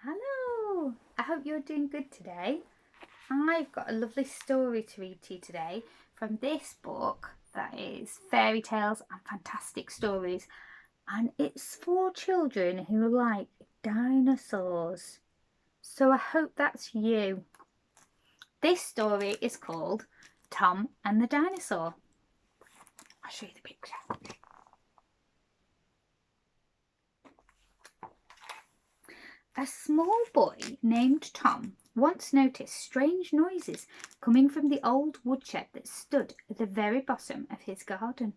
Hello! I hope you're doing good today. I've got a lovely story to read to you today from this book that is fairy tales and fantastic stories, and it's for children who like dinosaurs. So I hope that's you. This story is called Tom and the Dinosaur. I'll show you the picture. A small boy named Tom once noticed strange noises coming from the old woodshed that stood at the very bottom of his garden.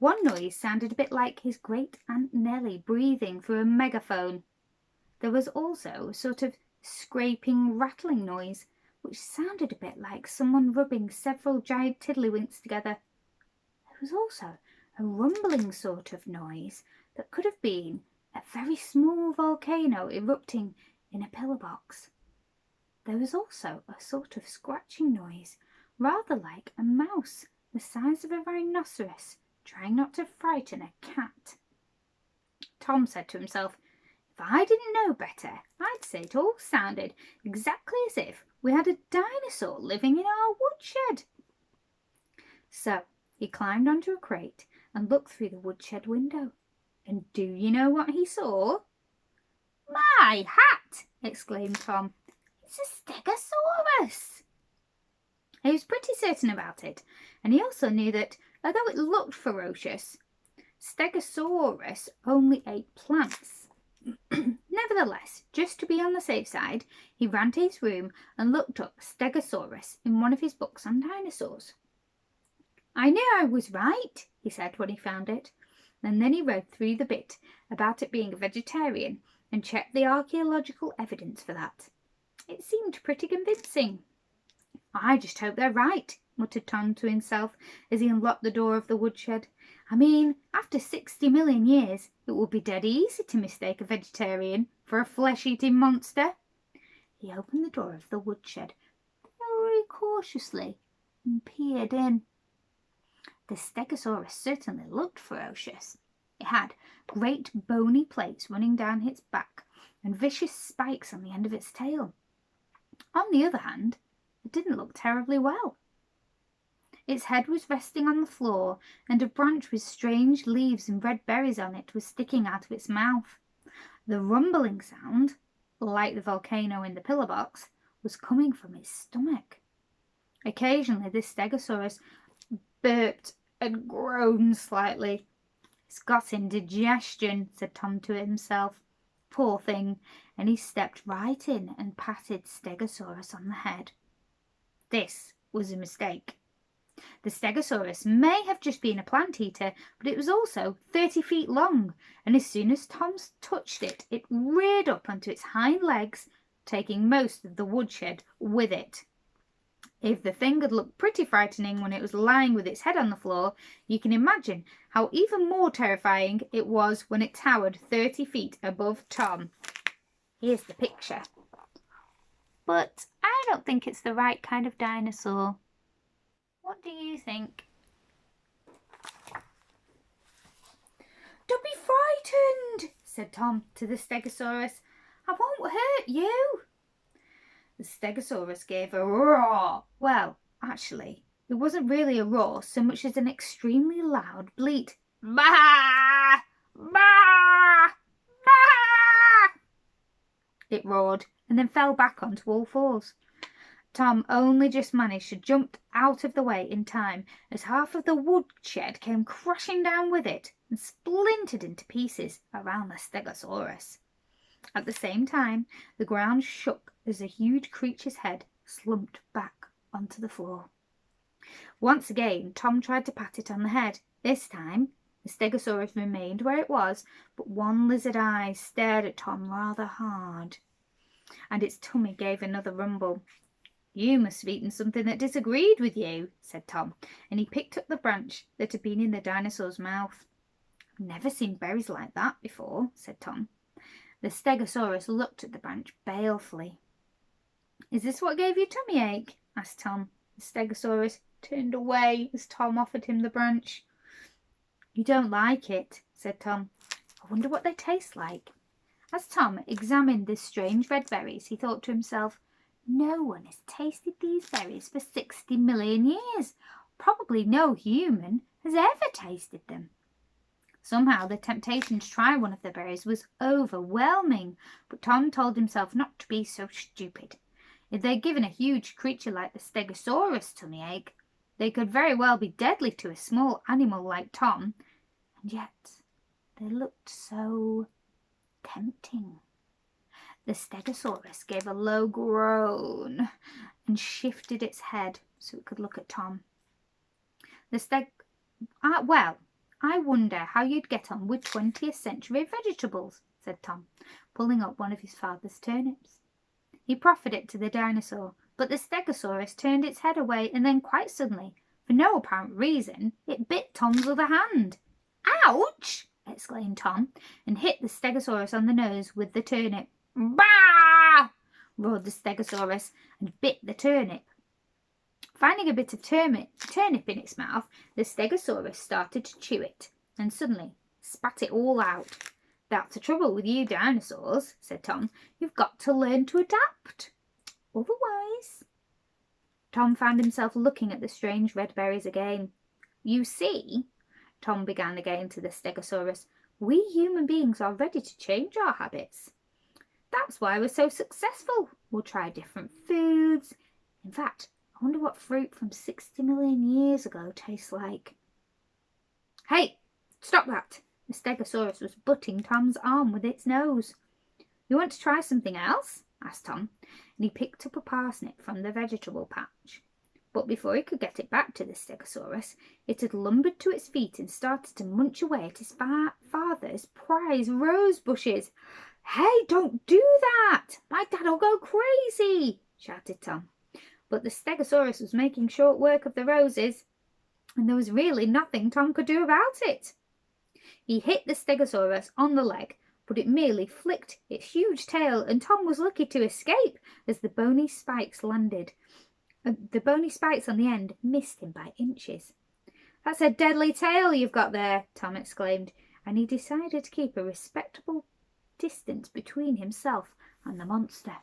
One noise sounded a bit like his great Aunt Nellie breathing through a megaphone. There was also a sort of scraping, rattling noise, which sounded a bit like someone rubbing several giant tiddlywinks together. There was also a rumbling sort of noise that could have been a very small volcano erupting in a pillar box. There was also a sort of scratching noise, rather like a mouse the size of a rhinoceros trying not to frighten a cat. Tom said to himself, if I didn't know better, I'd say it all sounded exactly as if we had a dinosaur living in our woodshed. So he climbed onto a crate and looked through the woodshed window. And do you know what he saw? My hat! Exclaimed Tom. It's a stegosaurus! He was pretty certain about it, and he also knew that, although it looked ferocious, Stegosaurus only ate plants. Nevertheless, just to be on the safe side, he ran to his room and looked up Stegosaurus in one of his books on dinosaurs. I knew I was right, he said when he found it. And then he read through the bit about it being a vegetarian and checked the archaeological evidence for that. It seemed pretty convincing. I just hope they're right, muttered Tom to himself as he unlocked the door of the woodshed. I mean, after 60 million years, it would be dead easy to mistake a vegetarian for a flesh-eating monster. He opened the door of the woodshed very cautiously and peered in. The Stegosaurus certainly looked ferocious. It had great bony plates running down its back and vicious spikes on the end of its tail. On the other hand, it didn't look terribly well. Its head was resting on the floor, and a branch with strange leaves and red berries on it was sticking out of its mouth. The rumbling sound, like the volcano in the pillar box, was coming from its stomach. Occasionally this Stegosaurus burped and groaned slightly. It's got indigestion, said Tom to himself. Poor thing, and he stepped right in and patted Stegosaurus on the head. This was a mistake. The Stegosaurus may have just been a plant eater, but it was also 30 feet long, and as soon as Tom touched it, it reared up onto its hind legs, taking most of the woodshed with it. If the thing had looked pretty frightening when it was lying with its head on the floor, you can imagine how even more terrifying it was when it towered 30 feet above Tom. Here's the picture. But I don't think it's the right kind of dinosaur. What do you think? Don't be frightened, said Tom to the Stegosaurus. I won't hurt you. The Stegosaurus gave a roar. Well, actually, it wasn't really a roar so much as an extremely loud bleat. Bah! Bah! Bah! It roared and then fell back onto all fours. Tom only just managed to jump out of the way in time as half of the woodshed came crashing down with it and splintered into pieces around the Stegosaurus. At the same time, the ground shook as the huge creature's head slumped back onto the floor. Once again, Tom tried to pat it on the head. This time, the Stegosaurus remained where it was, but one lizard eye stared at Tom rather hard, and its tummy gave another rumble. You must have eaten something that disagreed with you, said Tom, and he picked up the branch that had been in the dinosaur's mouth. I've never seen berries like that before, said Tom. The Stegosaurus looked at the branch balefully. Is this what gave you tummy ache? Asked Tom. The Stegosaurus turned away as Tom offered him the branch. You don't like it, said Tom. I wonder what they taste like. As Tom examined the strange red berries, he thought to himself, no one has tasted these berries for 60 million years. Probably no human has ever tasted them. Somehow the temptation to try one of the berries was overwhelming, but Tom told himself not to be so stupid. If they'd given a huge creature like the Stegosaurus tummy ache, they could very well be deadly to a small animal like Tom, and yet they looked so tempting. The Stegosaurus gave a low groan and shifted its head so it could look at Tom. Well, I wonder how you'd get on with 20th century vegetables, said Tom, pulling up one of his father's turnips. He proffered it to the dinosaur, but the Stegosaurus turned its head away and then quite suddenly, for no apparent reason, it bit Tom's other hand. Ouch! Exclaimed Tom, and hit the Stegosaurus on the nose with the turnip. Bah! Roared the Stegosaurus and bit the turnip. Finding a bit of turnip in its mouth, the Stegosaurus started to chew it and suddenly spat it all out. That's the trouble with you dinosaurs, said Tom. You've got to learn to adapt. Otherwise... Tom found himself looking at the strange red berries again. You see, Tom began again to the Stegosaurus, we human beings are ready to change our habits. That's why we're so successful. We'll try different foods. In fact, I wonder what fruit from 60 million years ago tastes like. Hey, stop that! The Stegosaurus was butting Tom's arm with its nose. You want to try something else? Asked Tom, and he picked up a parsnip from the vegetable patch. But before he could get it back to the Stegosaurus, it had lumbered to its feet and started to munch away at his father's prize rose bushes. Hey, don't do that! My dad'll go crazy! Shouted Tom. But the Stegosaurus was making short work of the roses, and there was really nothing Tom could do about it. He hit the Stegosaurus on the leg, but it merely flicked its huge tail, and Tom was lucky to escape as the bony spikes landed. The bony spikes on the end missed him by inches. That's a deadly tail you've got there, Tom exclaimed, and he decided to keep a respectable distance between himself and the monster.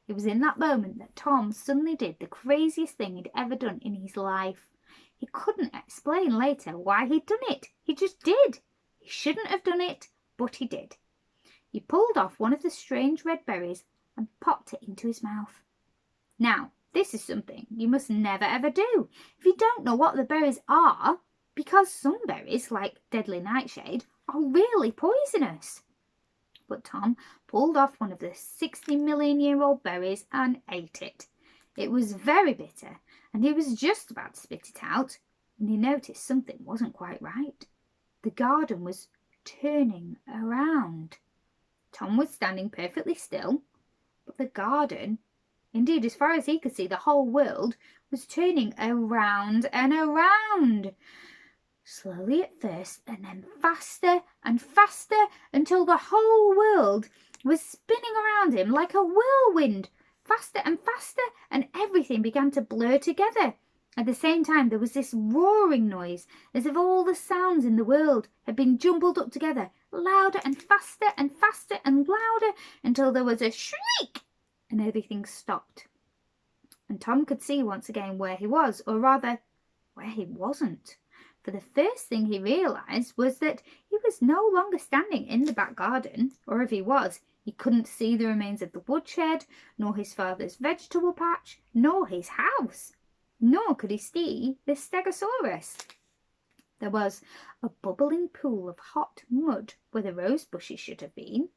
It was in that moment that Tom suddenly did the craziest thing he'd ever done in his life. He couldn't explain later why he'd done it. He just did. He shouldn't have done it, but he did. He pulled off one of the strange red berries and popped it into his mouth. Now, this is something you must never ever do if you don't know what the berries are, because some berries, like deadly nightshade, are really poisonous. But Tom pulled off one of the 60-million-year-old berries and ate it. It was very bitter, and he was just about to spit it out when he noticed something wasn't quite right. The garden was turning around. Tom was standing perfectly still, but the garden, indeed as far as he could see the whole world, was turning around and around. Slowly at first, and then faster and faster, until the whole world was spinning around him like a whirlwind. Faster and faster, and everything began to blur together. At the same time, there was this roaring noise, as if all the sounds in the world had been jumbled up together, louder and faster and louder, until there was a shriek, and everything stopped. And Tom could see once again where he was, or rather, where he wasn't. For the first thing he realised was that he was no longer standing in the back garden, or if he was, he couldn't see the remains of the woodshed, nor his father's vegetable patch, nor his house, nor could he see the Stegosaurus. There was a bubbling pool of hot mud where the rose bushes should have been,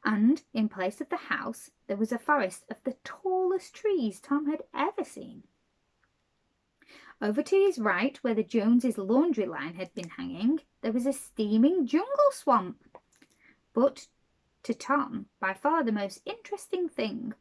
and in place of the house there was a forest of the tallest trees Tom had ever seen. Over to his right, where the Joneses' laundry line had been hanging, there was a steaming jungle swamp. But to Tom, by far the most interesting thing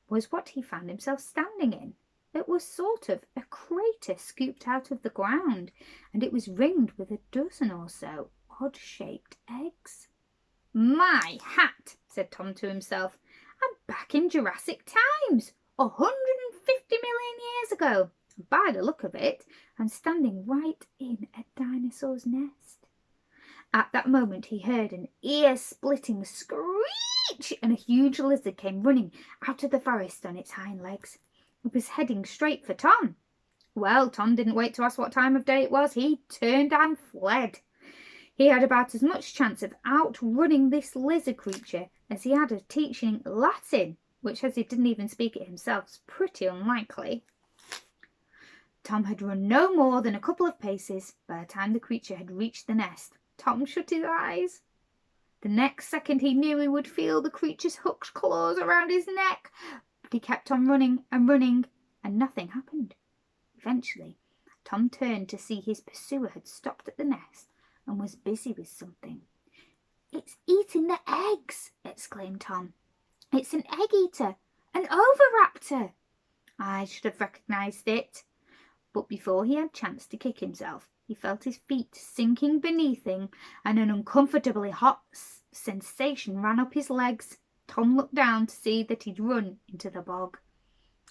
was what he found himself standing in. It was sort of a crater scooped out of the ground, and it was ringed with a dozen or so odd-shaped eggs. My hat, said Tom to himself. I'm back in Jurassic times, 150 million years ago. By the look of it, I'm standing right in a dinosaur's nest. At that moment he heard an ear-splitting screech, and a huge lizard came running out of the forest on its hind legs. It was heading straight for Tom. Well, Tom didn't wait to ask what time of day it was. He turned and fled. He had about as much chance of outrunning this lizard creature as he had of teaching Latin, which, as he didn't even speak it himself, was pretty unlikely. Tom had run no more than a couple of paces by the time the creature had reached the nest. Tom shut his eyes. The next second he knew he would feel the creature's hooked claws around his neck, but he kept on running and running, and nothing happened. Eventually, Tom turned to see his pursuer had stopped at the nest and was busy with something. "It's eating the eggs!" exclaimed Tom. "It's an egg eater, an oviraptor!" I should have recognised it. But before he had a chance to kick himself, he felt his feet sinking beneath him, and an uncomfortably hot sensation ran up his legs. Tom looked down to see that he'd run into the bog.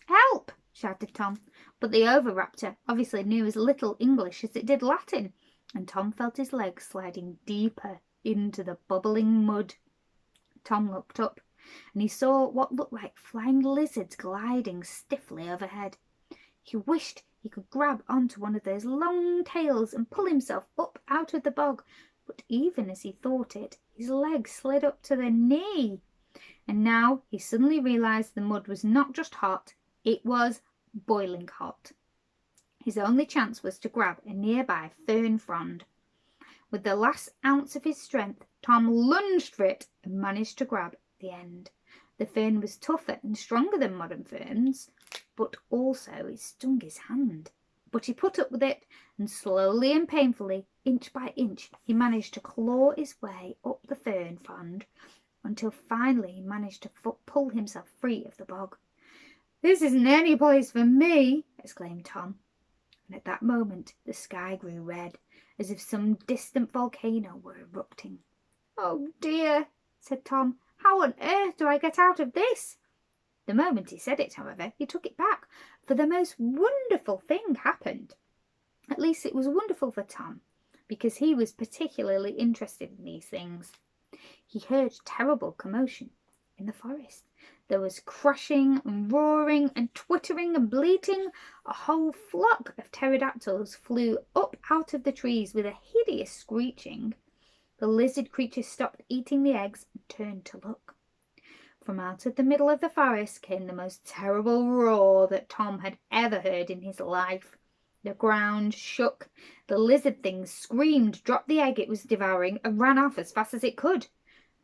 "Help!" shouted Tom, but the oviraptor obviously knew as little English as it did Latin, and Tom felt his legs sliding deeper into the bubbling mud. Tom looked up, and he saw what looked like flying lizards gliding stiffly overhead. He wished he could grab onto one of those long tails and pull himself up out of the bog, but even as he thought it, his legs slid up to the knee. And now he suddenly realised the mud was not just hot, it was boiling hot. His only chance was to grab a nearby fern frond. With the last ounce of his strength, Tom lunged for it and managed to grab the end. The fern was tougher and stronger than modern ferns, but also it stung his hand. But he put up with it, and slowly and painfully, inch by inch, he managed to claw his way up the fern frond until finally he managed to pull himself free of the bog. "This isn't any place for me!" exclaimed Tom. And at that moment the sky grew red, as if some distant volcano were erupting. "Oh dear," said Tom, "how on earth do I get out of this?" The moment he said it, however, he took it back, for the most wonderful thing happened. At least it was wonderful for Tom, because he was particularly interested in these things. He heard terrible commotion in the forest. There was crashing and roaring and twittering and bleating. A whole flock of pterodactyls flew up out of the trees with a hideous screeching. The lizard creature stopped eating the eggs and turned to look. From out of the middle of the forest came the most terrible roar that Tom had ever heard in his life. The ground shook. The lizard thing screamed, dropped the egg it was devouring, and ran off as fast as it could.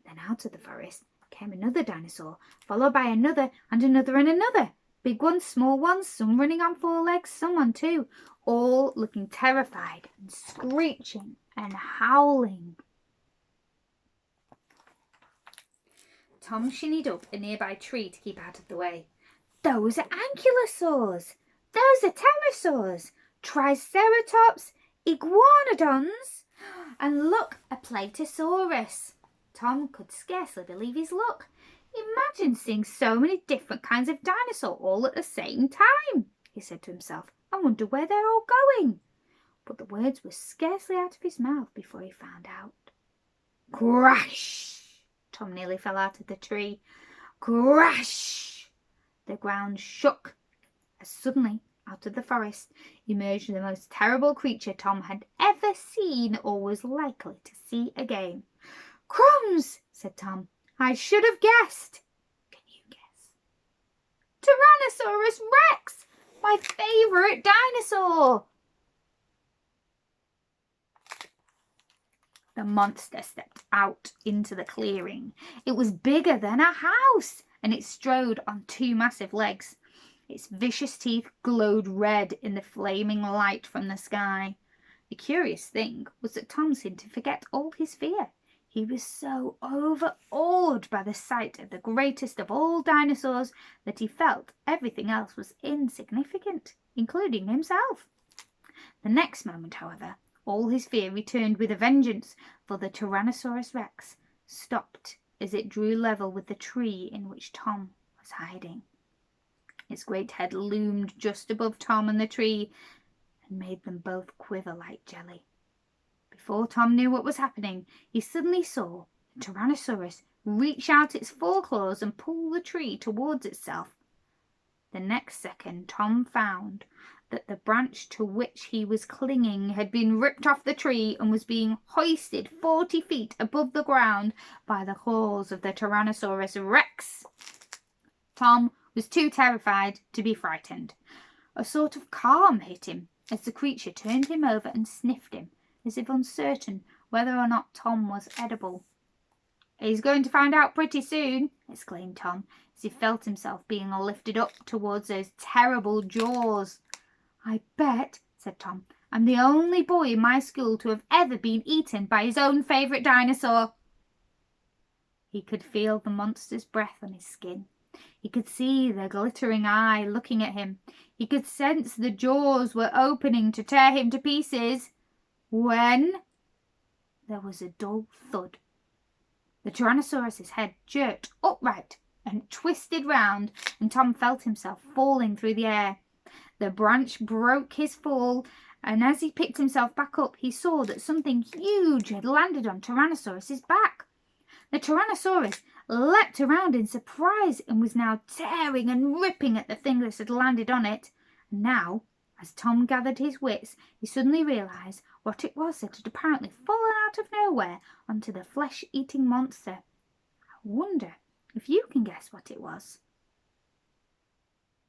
Then out of the forest came another dinosaur, followed by another and another and another. Big ones, small ones, some running on four legs, some on two, all looking terrified and screeching and howling. Tom shinnied up a nearby tree to keep out of the way. "Those are ankylosaurs! Those are pterosaurs! Triceratops! Iguanodons! And look, a platysaurus!" Tom could scarcely believe his luck. "Imagine seeing so many different kinds of dinosaur all at the same time," he said to himself. "I wonder where they're all going." But the words were scarcely out of his mouth before he found out. Crash! Tom nearly fell out of the tree. Crash! The ground shook as suddenly out of the forest emerged the most terrible creature Tom had ever seen or was likely to see again. "Crumbs!" said Tom. "I should have guessed." Can you guess? Tyrannosaurus Rex! My favourite dinosaur! The monster stepped out into the clearing. It was bigger than a house, and it strode on two massive legs. Its vicious teeth glowed red in the flaming light from the sky. The curious thing was that Tom seemed to forget all his fear. He was so overawed by the sight of the greatest of all dinosaurs that he felt everything else was insignificant, including himself. The next moment, however, all his fear returned with a vengeance, for the Tyrannosaurus Rex stopped as it drew level with the tree in which Tom was hiding. Its great head loomed just above Tom and the tree and made them both quiver like jelly. Before Tom knew what was happening, he suddenly saw the Tyrannosaurus reach out its foreclaws and pull the tree towards itself. The next second, Tom found that the branch to which he was clinging had been ripped off the tree and was being hoisted 40 feet above the ground by the claws of the Tyrannosaurus Rex. Tom was too terrified to be frightened. A sort of calm hit him as the creature turned him over and sniffed him, as if uncertain whether or not Tom was edible. "He's going to find out pretty soon," exclaimed Tom, as he felt himself being lifted up towards those terrible jaws. "I bet," said Tom, "I'm the only boy in my school to have ever been eaten by his own favourite dinosaur." He could feel the monster's breath on his skin. He could see the glittering eye looking at him. He could sense the jaws were opening to tear him to pieces, when there was a dull thud. The Tyrannosaurus's head jerked upright and twisted round, and Tom felt himself falling through the air. The branch broke his fall, and as he picked himself back up, he saw that something huge had landed on Tyrannosaurus's back. The Tyrannosaurus leapt around in surprise and was now tearing and ripping at the thing that had landed on it. And now, as Tom gathered his wits, he suddenly realised what it was that had apparently fallen out of nowhere onto the flesh-eating monster. I wonder if you can guess what it was.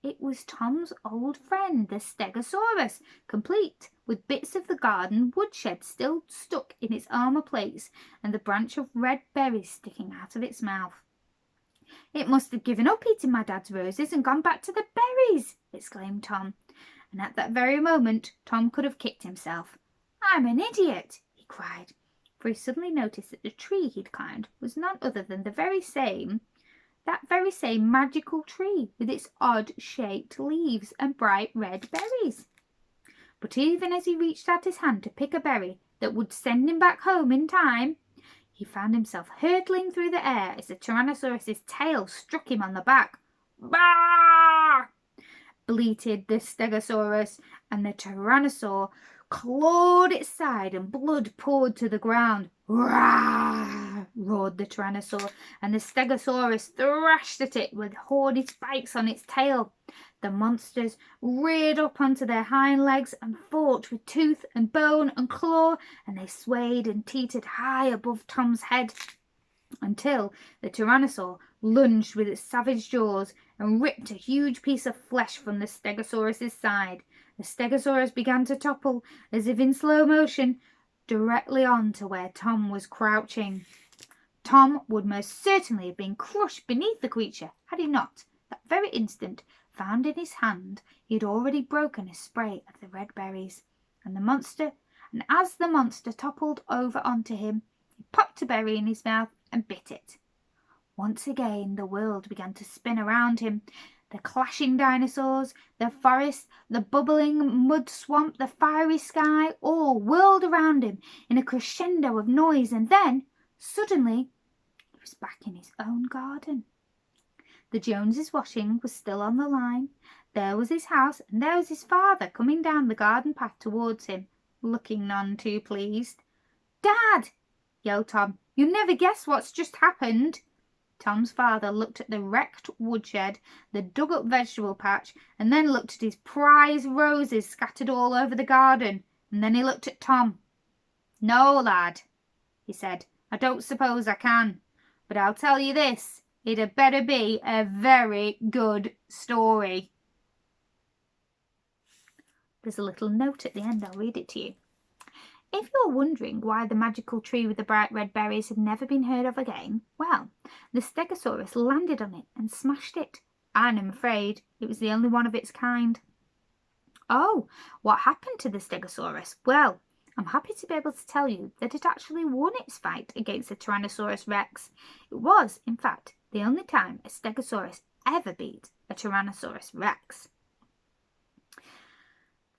It was Tom's old friend, the Stegosaurus, complete with bits of the garden woodshed still stuck in its armour plates and the branch of red berries sticking out of its mouth. "It must have given up eating my dad's roses and gone back to the berries," exclaimed Tom. And at that very moment Tom could have kicked himself. "I'm an idiot," he cried, for he suddenly noticed that the tree he'd climbed was none other than that very same magical tree with its odd-shaped leaves and bright red berries. But even as he reached out his hand to pick a berry that would send him back home in time, he found himself hurtling through the air as the Tyrannosaurus's tail struck him on the back. "Bah!" bleated the Stegosaurus, and the Tyrannosaur clawed its side and blood poured to the ground. "Rah!" roared the Tyrannosaur, and the Stegosaurus thrashed at it with horny spikes on its tail. The monsters reared up onto their hind legs and fought with tooth and bone and claw, and they swayed and teetered high above Tom's head until the Tyrannosaur lunged with its savage jaws and ripped a huge piece of flesh from the Stegosaurus's side. The Stegosaurus began to topple, as if in slow motion, directly on to where Tom was crouching. Tom would most certainly have been crushed beneath the creature had he not, that very instant, found in his hand he had already broken a spray of the red berries. And as the monster toppled over onto him, he popped a berry in his mouth and bit it. Once again the world began to spin around him. The clashing dinosaurs, the forest, the bubbling mud swamp, the fiery sky, all whirled around him in a crescendo of noise, and then, suddenly, he was back in his own garden. The Joneses' washing was still on the line. There was his house, and there was his father coming down the garden path towards him, looking none too pleased. "Dad!" yelled Tom. "You'll never guess what's just happened." Tom's father looked at the wrecked woodshed, the dug-up vegetable patch, and then looked at his prize roses scattered all over the garden, and then he looked at Tom. "No, lad," he said, "I don't suppose I can, but I'll tell you this, it had better be a very good story." There's a little note at the end, I'll read it to you. If you're wondering why the magical tree with the bright red berries had never been heard of again, well, the Stegosaurus landed on it and smashed it, and I'm afraid it was the only one of its kind. Oh, what happened to the Stegosaurus? Well, I'm happy to be able to tell you that it actually won its fight against the Tyrannosaurus Rex. It was, in fact, the only time a Stegosaurus ever beat a Tyrannosaurus Rex.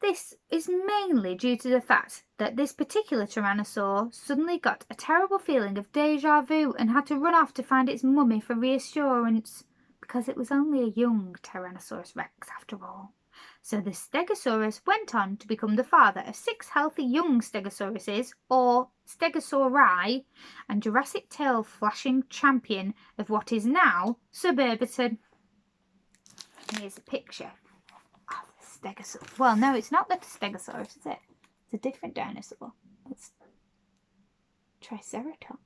This is mainly due to the fact that this particular Tyrannosaur suddenly got a terrible feeling of déjà vu and had to run off to find its mummy for reassurance, because it was only a young Tyrannosaurus Rex after all. So the Stegosaurus went on to become the father of 6 healthy young Stegosauruses, or Stegosauri, and Jurassic tail flashing champion of what is now Suburbiton. Here's a picture of the Stegosaurus. Well, no, it's not the Stegosaurus, is it? It's a different dinosaur. It's Triceratops.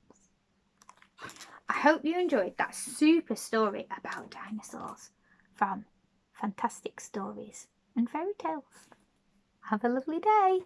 I hope you enjoyed that super story about dinosaurs from Fantastic Stories and Fairy Tales. Have a lovely day.